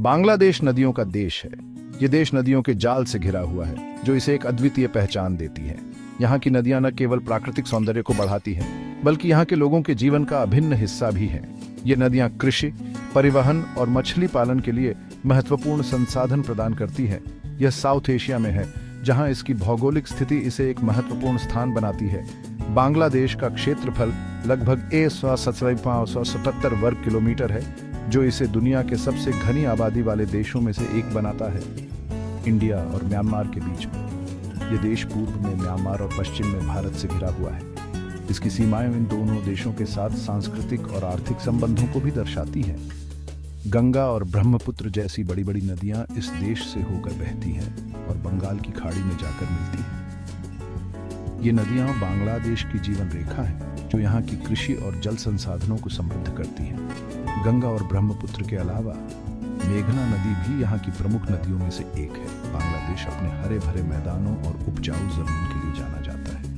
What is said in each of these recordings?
बांग्लादेश नदियों का देश है। ये देश नदियों के जाल से घिरा हुआ है, जो इसे एक अद्वितीय पहचान देती है। यहाँ की नदियां न केवल प्राकृतिक सौंदर्य को बढ़ाती हैं, बल्कि यहाँ के लोगों के जीवन का अभिन्न हिस्सा भी हैं। ये नदियां कृषि, परिवहन और मछली पालन के लिए महत्वपूर्ण संसाधन प्रदान करती है। यह साउथ एशिया में है, जहाँ इसकी भौगोलिक स्थिति इसे एक महत्वपूर्ण स्थान बनाती है। बांग्लादेश का क्षेत्रफल लगभग 1,577 वर्ग किलोमीटर है, जो इसे दुनिया के सबसे घनी आबादी वाले देशों में से एक बनाता है। इंडिया और म्यांमार के बीच में ये देश पूर्व में म्यांमार और पश्चिम में भारत से घिरा हुआ है। इसकी सीमाएं इन दोनों देशों के साथ सांस्कृतिक और आर्थिक संबंधों को भी दर्शाती हैं। गंगा और ब्रह्मपुत्र जैसी बड़ी बड़ी नदियां इस देश से होकर बहती हैं और बंगाल की खाड़ी में जाकर मिलती हैं। ये नदियां बांग्लादेश की जीवन रेखा है, जो यहाँ की कृषि और जल संसाधनों को समृद्ध करती हैं। गंगा और ब्रह्मपुत्र के अलावा मेघना नदी भी यहाँ की प्रमुख नदियों में से एक है। बांग्लादेश अपने हरे भरे मैदानों और उपजाऊ जमीन के लिए जाना जाता है।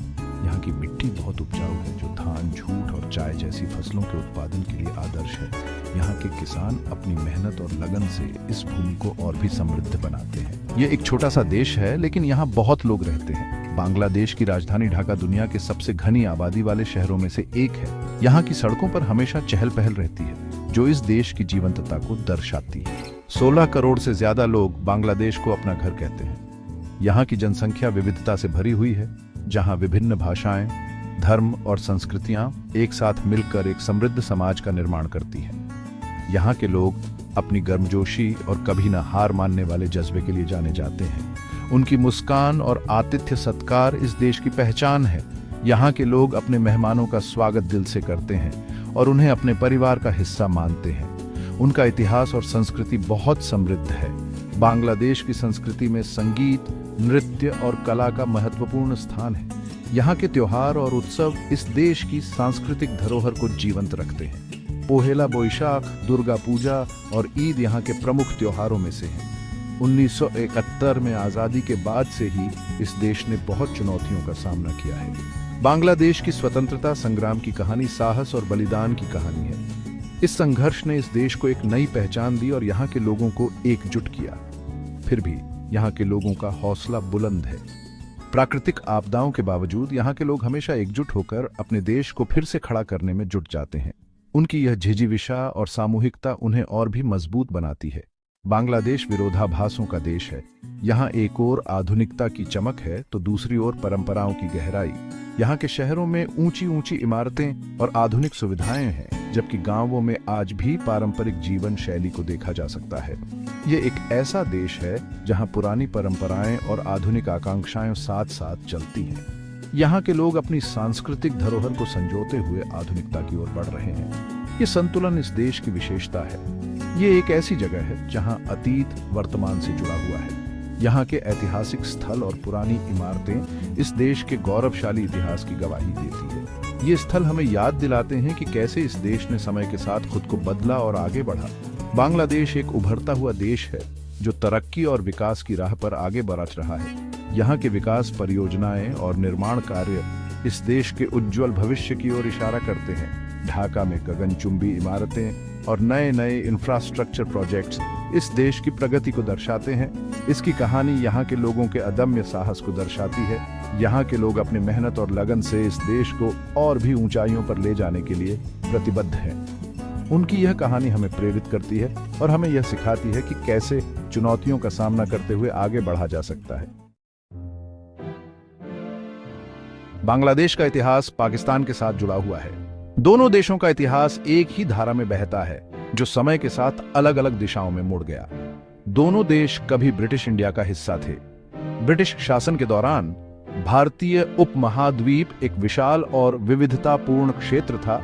यहाँ की मिट्टी बहुत उपजाऊ है, जो धान, जूट और चाय जैसी फसलों के उत्पादन के लिए आदर्श है। यहाँ के किसान अपनी मेहनत और लगन से इस भूमि को और भी समृद्ध बनाते हैं। ये एक छोटा सा देश है, लेकिन यहाँ बहुत लोग रहते हैं। बांग्लादेश की राजधानी ढाका दुनिया के सबसे घनी आबादी वाले शहरों में से एक है। यहाँ की सड़कों पर हमेशा चहल पहल रहती है, जो इस देश की जीवंतता को दर्शाती है। 16 करोड़ से ज्यादा लोग बांग्लादेश को अपना घर कहते हैं। यहाँ की जनसंख्या विविधता से भरी हुई है, जहाँ विभिन्न भाषाएं, धर्म और संस्कृतियां एक साथ मिलकर एक समृद्ध समाज का निर्माण करती हैं। यहाँ के लोग अपनी गर्मजोशी और कभी न हार मानने वाले जज्बे के लिए जाने जाते हैं। उनकी मुस्कान और आतिथ्य सत्कार इस देश की पहचान है। यहाँ के लोग अपने मेहमानों का स्वागत दिल से करते हैं और उन्हें अपने परिवार का हिस्सा मानते हैं। उनका इतिहास और संस्कृति बहुत समृद्ध है। बांग्लादेश की संस्कृति में संगीत, नृत्य और कला का महत्वपूर्ण स्थान है। यहाँ के त्योहार और उत्सव इस देश की सांस्कृतिक धरोहर को जीवंत रखते हैं। पोहेला बोईशाख, दुर्गा पूजा और ईद यहाँ के प्रमुख त्योहारों में से हैं। 1971 में आजादी के बाद से ही इस देश ने बहुत चुनौतियों का सामना किया है। बांग्लादेश की स्वतंत्रता संग्राम की कहानी साहस और बलिदान की कहानी है। इस संघर्ष ने इस देश को एक नई पहचान दी और यहाँ के लोगों को एकजुट किया। फिर भी यहाँ के लोगों का हौसला बुलंद है। प्राकृतिक आपदाओं के बावजूद यहाँ के लोग हमेशा एकजुट होकर अपने देश को फिर से खड़ा करने में जुट जाते हैं। उनकी यह झिझिविषा और सामूहिकता उन्हें और भी मजबूत बनाती है। बांग्लादेश विरोधाभासों का देश है। यहाँ एक ओर आधुनिकता की चमक है, तो दूसरी ओर परंपराओं की गहराई। यहाँ के शहरों में ऊंची ऊंची इमारतें और आधुनिक सुविधाएं हैं, जबकि गांवों में आज भी पारंपरिक जीवन शैली को देखा जा सकता है। ये एक ऐसा देश है जहाँ पुरानी परंपराएं और आधुनिक आकांक्षाएं साथ साथ चलती हैं। यहाँ के लोग अपनी सांस्कृतिक धरोहर को संजोते हुए आधुनिकता की ओर बढ़ रहे हैं। ये संतुलन इस देश की विशेषता है। ये एक ऐसी जगह है जहाँ अतीत वर्तमान से जुड़ा हुआ है। यहाँ के ऐतिहासिक स्थल और पुरानी इमारतें इस देश के गौरवशाली इतिहास की गवाही देती है। ये स्थल हमें याद दिलाते हैं कि कैसे इस देश ने समय के साथ खुद को बदला और आगे बढ़ा। बांग्लादेश एक उभरता हुआ देश है, जो तरक्की और विकास की राह पर आगे बढ़ रहा है। यहाँ के विकास परियोजनाएं और निर्माण कार्य इस देश के उज्जवल भविष्य की ओर इशारा करते हैं। ढाका में गगनचुंबी इमारतें और नए नए इंफ्रास्ट्रक्चर प्रोजेक्ट्स इस देश की प्रगति को दर्शाते हैं। इसकी कहानी यहाँ के लोगों के अदम्य साहस को दर्शाती है। यहाँ के लोग अपनी मेहनत और लगन से इस देश को और भी ऊंचाइयों पर ले जाने के लिए प्रतिबद्ध हैं। उनकी यह कहानी हमें प्रेरित करती है और हमें यह सिखाती है कि कैसे चुनौतियों का सामना करते हुए आगे बढ़ा जा सकता है। बांग्लादेश का इतिहास पाकिस्तान के साथ जुड़ा हुआ है। दोनों देशों का इतिहास एक ही धारा में बहता है, जो समय के साथ अलग अलग दिशाओं में मुड़ गया। दोनों देश कभी ब्रिटिश इंडिया का हिस्सा थे। ब्रिटिश शासन के दौरान भारतीय उपमहाद्वीप एक विशाल और विविधतापूर्ण क्षेत्र था,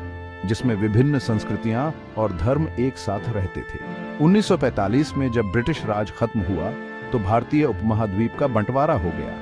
जिसमें विभिन्न संस्कृतियां और धर्म एक साथ रहते थे। 1945 में जब ब्रिटिश राज खत्म हुआ, तो भारतीय उपमहाद्वीप का बंटवारा हो गया।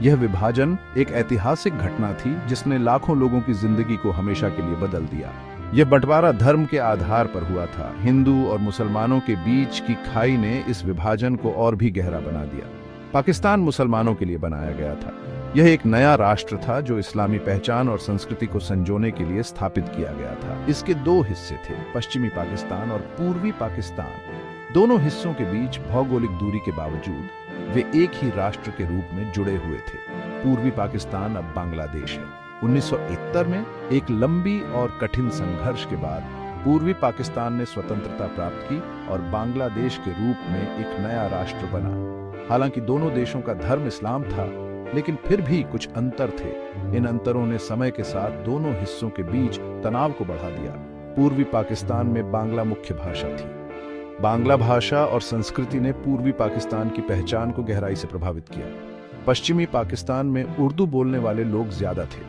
यह विभाजन एक ऐतिहासिक घटना थी, जिसने लाखों लोगों की जिंदगी को हमेशा के लिए बदल दिया। यह बंटवारा धर्म के आधार पर हुआ था। हिंदू और मुसलमानों के बीच की खाई ने इस विभाजन को और भी गहरा बना दिया। पाकिस्तान मुसलमानों के लिए बनाया गया था। यह एक नया राष्ट्र था जो इस्लामी पहचान और संस्कृति को संजोने के लिए स्थापित किया गया था। इसके दो हिस्से थे, पश्चिमी पाकिस्तान और पूर्वी पाकिस्तान। दोनों हिस्सों के बीच भौगोलिक दूरी के बावजूद वे एक ही राष्ट्र के रूप में जुड़े हुए थे। पूर्वी पाकिस्तान अब बांग्लादेश है। 1971 में एक लंबी और कठिन संघर्ष के बाद पूर्वी पाकिस्तान ने स्वतंत्रता प्राप्त की और बांग्लादेश के रूप में एक नया राष्ट्र बना। हालांकि दोनों देशों का धर्म इस्लाम था, लेकिन फिर भी कुछ अंतर थे। इन अंतरों ने समय के साथ दोनों हिस्सों के बीच तनाव को बढ़ा दिया। पूर्वी पाकिस्तान में बांग्ला मुख्य भाषा थी। बांग्ला भाषा और संस्कृति ने पूर्वी पाकिस्तान की पहचान को गहराई से प्रभावित किया। पश्चिमी पाकिस्तान में उर्दू बोलने वाले लोग ज्यादा थे।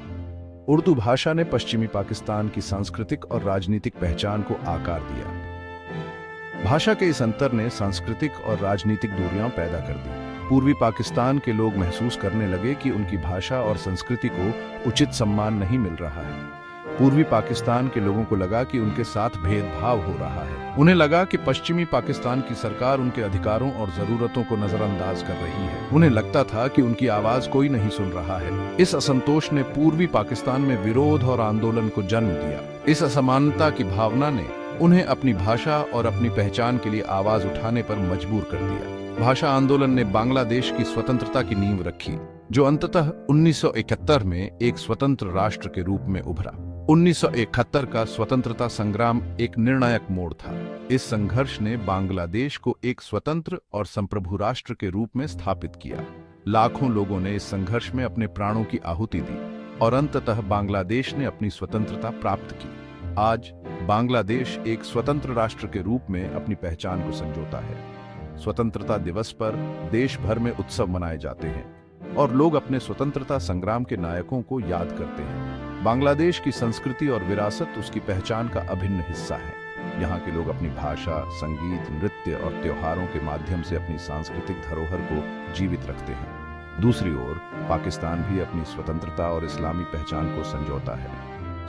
उर्दू भाषा ने पश्चिमी पाकिस्तान की सांस्कृतिक और राजनीतिक पहचान को आकार दिया। भाषा के इस अंतर ने सांस्कृतिक और राजनीतिक दूरियां पैदा कर दी। पूर्वी पाकिस्तान के लोग महसूस करने लगे कि उनकी भाषा और संस्कृति को उचित सम्मान नहीं मिल रहा है। पूर्वी पाकिस्तान के लोगों को लगा कि उनके साथ भेदभाव हो रहा है। उन्हें लगा कि पश्चिमी पाकिस्तान की सरकार उनके अधिकारों और जरूरतों को नजरअंदाज कर रही है। उन्हें लगता था कि उनकी आवाज कोई नहीं सुन रहा है। इस असंतोष ने पूर्वी पाकिस्तान में विरोध और आंदोलन को जन्म दिया। इस असमानता की भावना ने उन्हें अपनी भाषा और अपनी पहचान के लिए आवाज उठाने पर मजबूर कर दिया। भाषा आंदोलन ने बांग्लादेश की स्वतंत्रता की नींव रखी, जो अंततः 1971 में एक स्वतंत्र राष्ट्र के रूप में उभरा। 1971 का स्वतंत्रता संग्राम एक निर्णायक मोड़ था। इस संघर्ष ने बांग्लादेश को एक स्वतंत्र और संप्रभु राष्ट्र के रूप में स्थापित किया। लाखों लोगों ने इस संघर्ष में अपने प्राणों की आहुति दी और अंततः बांग्लादेश ने अपनी स्वतंत्रता प्राप्त की। आज बांग्लादेश एक स्वतंत्र राष्ट्र के रूप में अपनी पहचान को संजोता है। स्वतंत्रता दिवस पर देश भर में उत्सव मनाए जाते हैं और लोग अपने स्वतंत्रता संग्राम के नायकों को याद करते हैं। बांग्लादेश की संस्कृति और विरासत उसकी पहचान का अभिन्न हिस्सा है। यहाँ के लोग अपनी भाषा, संगीत, नृत्य और त्योहारों के माध्यम से अपनी सांस्कृतिक धरोहर को जीवित रखते हैं। दूसरी ओर पाकिस्तान भी अपनी स्वतंत्रता और इस्लामी पहचान को संजोता है।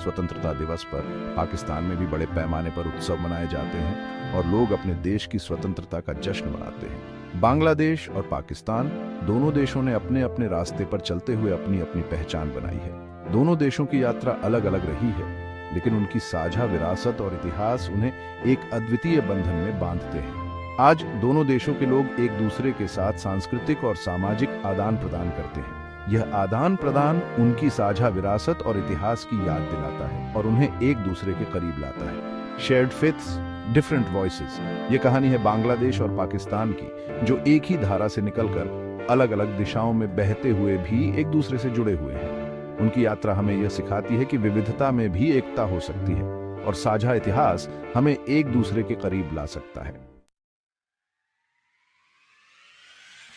स्वतंत्रता दिवस पर पाकिस्तान में भी बड़े पैमाने पर उत्सव मनाए जाते हैं और लोग अपने देश की स्वतंत्रता का जश्न मनाते हैं। बांग्लादेश और पाकिस्तान दोनों देशों ने अपने अपने रास्ते पर चलते हुए अपनी अपनी पहचान बनाई है। दोनों देशों की यात्रा अलग अलग रही है, लेकिन उनकी साझा विरासत और इतिहास उन्हें एक अद्वितीय बंधन में बांधते हैं। आज दोनों देशों के लोग एक दूसरे के साथ सांस्कृतिक और सामाजिक आदान प्रदान करते हैं। यह आदान प्रदान उनकी साझा विरासत और इतिहास की याद दिलाता है और उन्हें एक दूसरे के करीब लाता है। शेयर्ड फेथ्स, डिफरेंट वॉइसेस, ये कहानी है बांग्लादेश और पाकिस्तान की, जो एक ही धारा से निकलकर अलग अलग दिशाओं में बहते हुए भी एक दूसरे से जुड़े हुए हैं। उनकी यात्रा हमें यह सिखाती है कि विविधता में भी एकता हो सकती है और साझा इतिहास हमें एक दूसरे के करीब ला सकता है।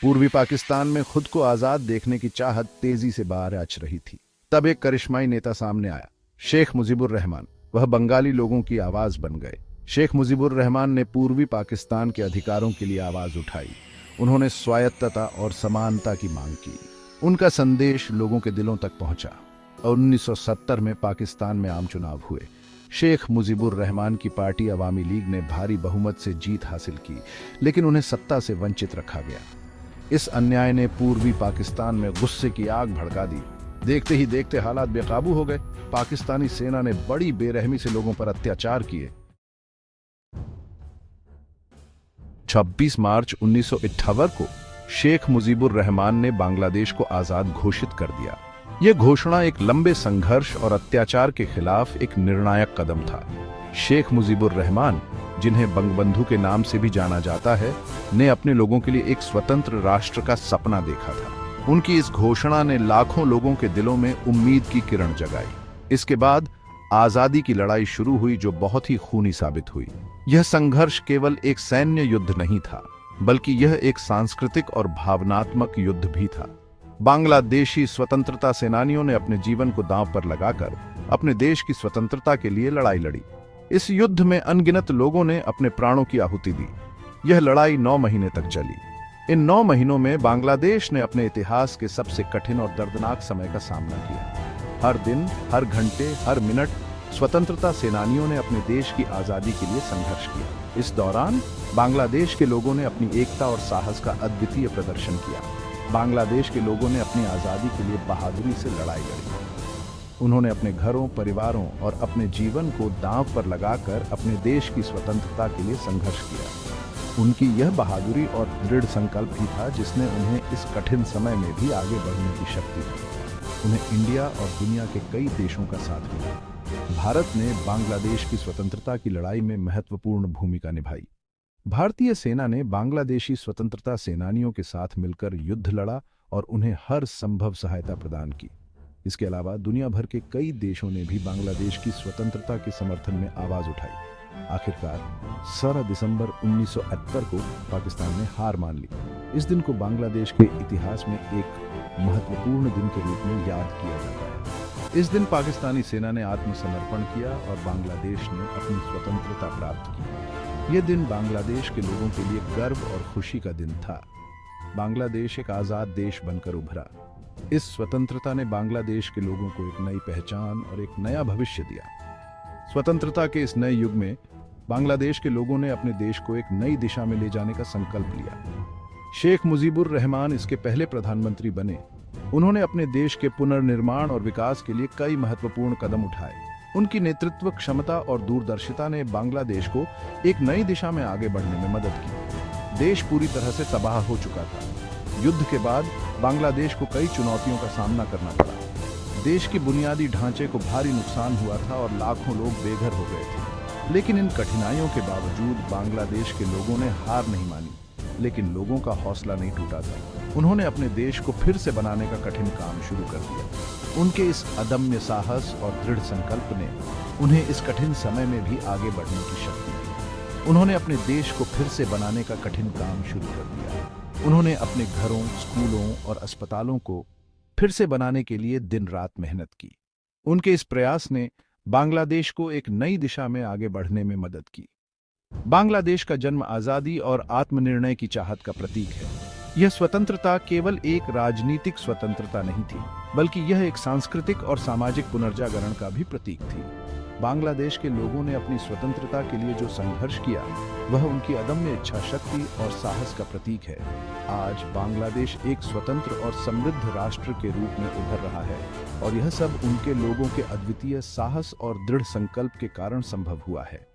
पूर्वी पाकिस्तान में खुद को आजाद देखने की चाहत तेजी से बाहर आच रही थी। तब एक करिश्माई नेता सामने आया, शेख मुजीबुर रहमान। वह बंगाली लोगों की आवाज बन गए। शेख मुजीबुर रहमान ने पूर्वी पाकिस्तान के अधिकारों के लिए आवाज उठाई। उन्होंने स्वायत्तता और समानता की मांग की। उनका संदेश लोगों के दिलों तक पहुंचा और 1970 में पाकिस्तान में आम चुनाव हुए। शेख मुजीबुर रहमान की पार्टी अवामी लीग ने भारी बहुमत से जीत हासिल की, लेकिन उन्हें सत्ता से वंचित रखा गया। इस अन्याय ने पूर्वी पाकिस्तान में गुस्से की आग भड़का दी। देखते ही देखते हालात बेकाबू हो गए। पाकिस्तानी सेना ने बड़ी बेरहमी से लोगों पर अत्याचार किए। 26 मार्च 1958 को शेख मुजीबुर रहमान ने बांग्लादेश को आजाद घोषित कर दिया। यह घोषणा एक लंबे संघर्ष और अत्याचार के खिलाफ एक निर्णायक कदम था। शेख मुजीबुर रहमान, जिन्हें बंगबंधु के नाम से भी जाना जाता है, ने अपने लोगों के लिए एक स्वतंत्र राष्ट्र का सपना देखा था। उनकी इस घोषणा ने लाखों लोगों के दिलों में उम्मीद की किरण जगाई। इसके बाद आजादी की लड़ाई शुरू हुई, जो बहुत ही खूनी साबित हुई। यह संघर्ष केवल एक सैन्य युद्ध नहीं था, बल्कि यह एक सांस्कृतिक और भावनात्मक युद्ध भी था। बांग्लादेशी स्वतंत्रता सेनानियों ने अपने जीवन को दांव पर लगाकर अपने देश की स्वतंत्रता के लिए लड़ाई लड़ी। इस युद्ध में अनगिनत लोगों ने अपने प्राणों की आहुति दी। यह लड़ाई 9 महीने तक चली। इन 9 महीनों में बांग्लादेश ने अपने इतिहास के सबसे कठिन और दर्दनाक समय का सामना किया। हर दिन, हर घंटे, हर मिनट स्वतंत्रता सेनानियों ने अपने देश की आजादी के लिए संघर्ष किया। इस दौरान बांग्लादेश के लोगों ने अपनी एकता और साहस का अद्वितीय प्रदर्शन किया। बांग्लादेश के लोगों ने अपनी आजादी के लिए बहादुरी से लड़ाई लड़ी। उन्होंने अपने घरों, परिवारों और अपने जीवन को दांव पर लगाकर अपने देश की स्वतंत्रता के लिए संघर्ष किया। उनकी यह बहादुरी और दृढ़ संकल्प ही था जिसने उन्हें इस कठिन समय में भी आगे बढ़ने की शक्ति दी। उन्हें इंडिया और दुनिया के कई देशों का साथ मिला। भारत ने बांग्लादेश की स्वतंत्रता की लड़ाई में महत्वपूर्ण भूमिका निभाई। भारतीय सेना ने बांग्लादेशी स्वतंत्रता सेनानियों के साथ मिलकर युद्ध लड़ा और उन्हें हर संभव सहायता प्रदान की। इसके अलावा दुनिया भर के कई देशों ने भी बांग्लादेश की स्वतंत्रता के समर्थन में आवाज उठाई। आखिरकार 16 दिसंबर 1978 को पाकिस्तान ने हार मान ली। इस दिन को बांग्लादेश के इतिहास में एक महत्वपूर्ण दिन के रूप में याद किया जाता है। इस दिन पाकिस्तानी सेना ने आत्मसमर्पण किया और बांग्लादेश ने अपनी स्वतंत्रता प्राप्त की। यह दिन बांग्लादेश के लोगों के लिए गर्व और खुशी का दिन था। बांग्लादेश एक आजाद देश बनकर उभरा। इस स्वतंत्रता ने बांग्लादेश के लोगों को एक नई पहचान और एक नया भविष्य दिया। स्वतंत्रता के इस नए युग में बांग्लादेश के लोगों ने अपने देश को एक नई दिशा में ले जाने का संकल्प लिया। शेख मुजीबुर रहमान इसके पहले प्रधानमंत्री बने। उन्होंने अपने देश के पुनर्निर्माण और विकास के लिए कई महत्वपूर्ण कदम उठाए। उनकी नेतृत्व क्षमता और दूरदर्शिता ने बांग्लादेश को एक नई दिशा में आगे बढ़ने में मदद की। देश पूरी तरह से तबाह हो चुका था। युद्ध के बाद बांग्लादेश को कई चुनौतियों का सामना करना पड़ा। देश के बुनियादी ढांचे को भारी नुकसान हुआ था और लाखों लोग बेघर हो गए थे। लेकिन इन कठिनाइयों के बावजूद बांग्लादेश के लोगों ने हार नहीं मानी। लेकिन लोगों का हौसला नहीं टूटा था। उन्होंने अपने देश को फिर से बनाने का कठिन काम शुरू कर दिया। उनके इस अदम्य साहस और दृढ़ संकल्प ने उन्हें इस कठिन समय में भी आगे बढ़ने की शक्ति दी। उन्होंने अपने देश को फिर से बनाने का कठिन काम शुरू कर दिया। उन्होंने अपने घरों, स्कूलों और अस्पतालों को फिर से बनाने के लिए दिन रात मेहनत की। उनके इस प्रयास ने बांग्लादेश को एक नई दिशा में आगे बढ़ने में मदद की। बांग्लादेश का जन्म आजादी और आत्मनिर्णय की चाहत का प्रतीक है। यह स्वतंत्रता केवल एक राजनीतिक स्वतंत्रता नहीं थी, बल्कि यह एक सांस्कृतिक और सामाजिक पुनर्जागरण का भी प्रतीक थी। बांग्लादेश के लोगों ने अपनी स्वतंत्रता के लिए जो संघर्ष किया, वह उनकी अदम्य इच्छा शक्ति और साहस का प्रतीक है। आज बांग्लादेश एक स्वतंत्र और समृद्ध राष्ट्र के रूप में उभर रहा है, और यह सब उनके लोगों के अद्वितीय साहस और दृढ़ संकल्प के कारण संभव हुआ है।